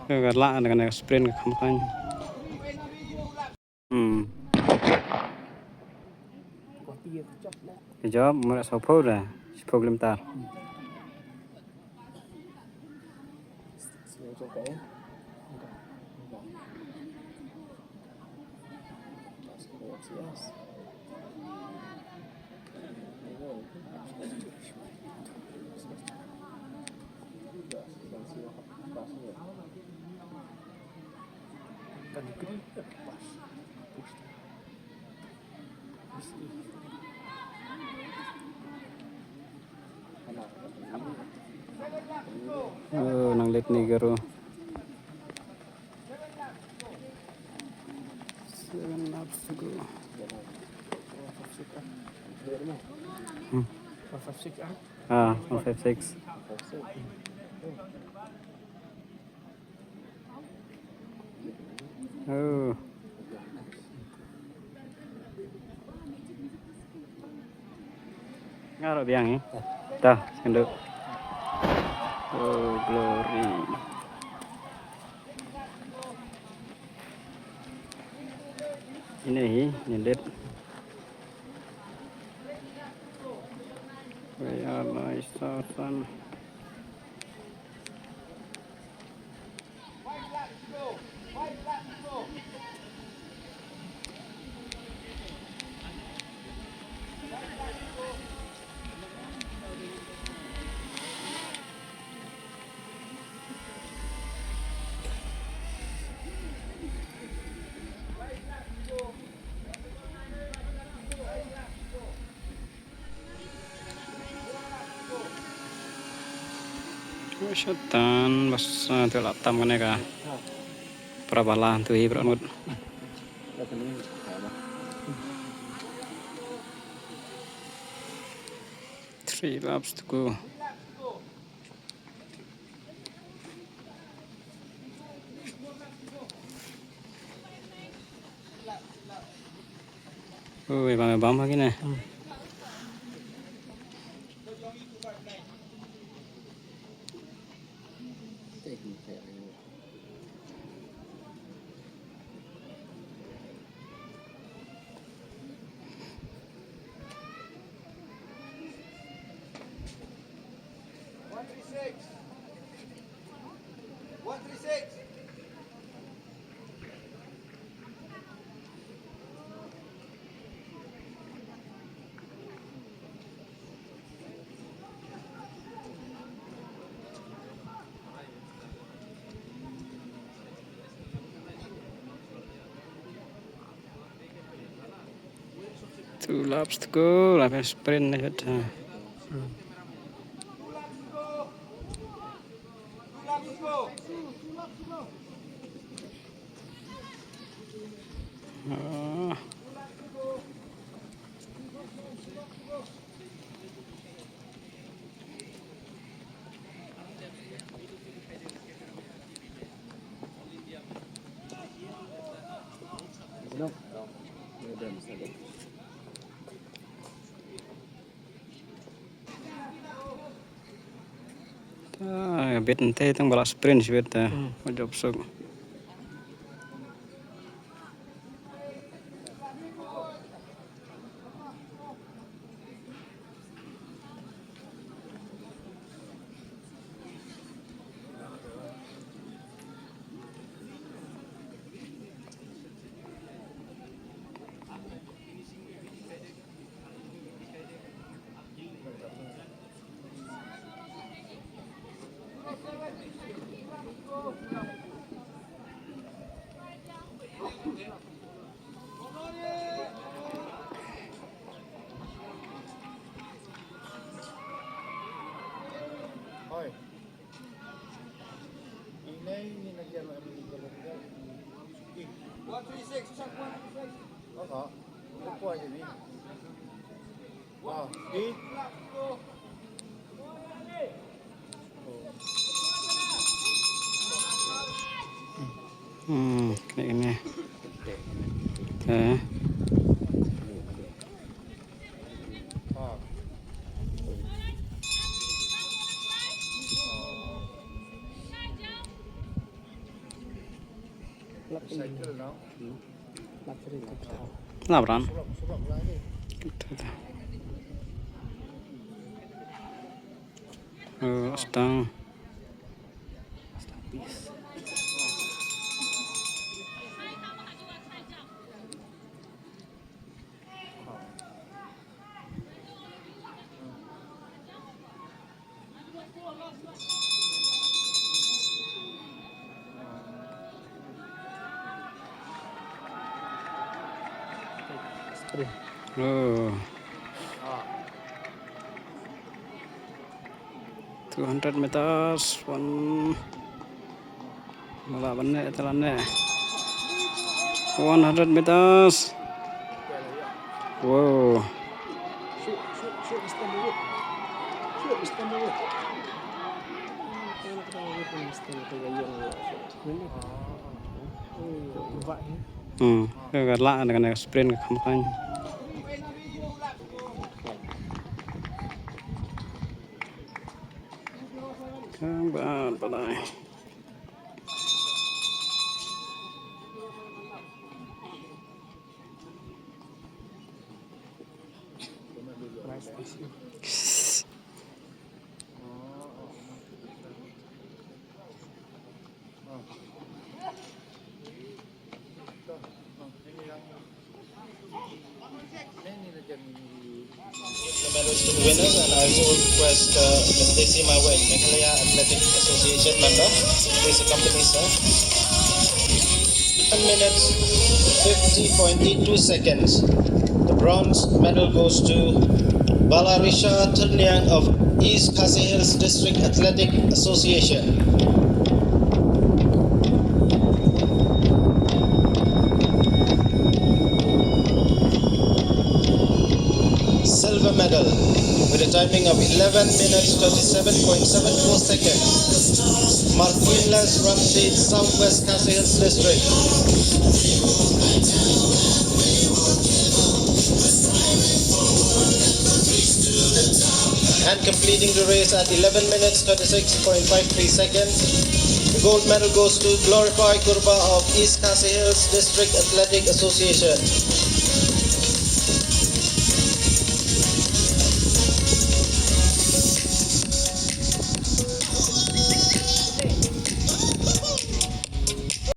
Cái lạ là cái này sprint không khăn. Cái job mà sao phô ra, phô lim ta. Nang lit ni garo. 7 laps to go. 156. Oh. Ngaro biang ni. Dah, kenduk. Oh, glory. Ini nyedit. Where my son. Syaitan bas tu latam kan ka prabalah tu hi pranut 3 laps to go. Oh, bang lagi nih. Two laps to go, lap sprint aja. Oh. Bet nanti tang balap sprint sih bet, job sok. Kayak ini. Cycle now. Labran. Surat lagi. Oh, stang. Oh, 200 meters. One. Mula bane telanne. 100 meters. Wow. Shoot, Mr. Mawit. Shoot, Mr. Mawit. Cái lạ này sprint không phanh. Các bạn vào đây. The medals to the winners, and I also request Ms. Daisy Mawet, Meghalaya Athletic Association member, please accompany sir. 1 minute 50.82 seconds. The bronze medal goes to Balarisha Turnyang of East Khasi Hills District Athletic Association. Silver medal with a timing of 11 minutes 37.74 seconds. Marquinles Ramsey, Southwest Khasi Hills District. And completing the race at 11 minutes 36.53 seconds. The gold medal goes to Glorify Kurba of East Khasi Hills District Athletic Association.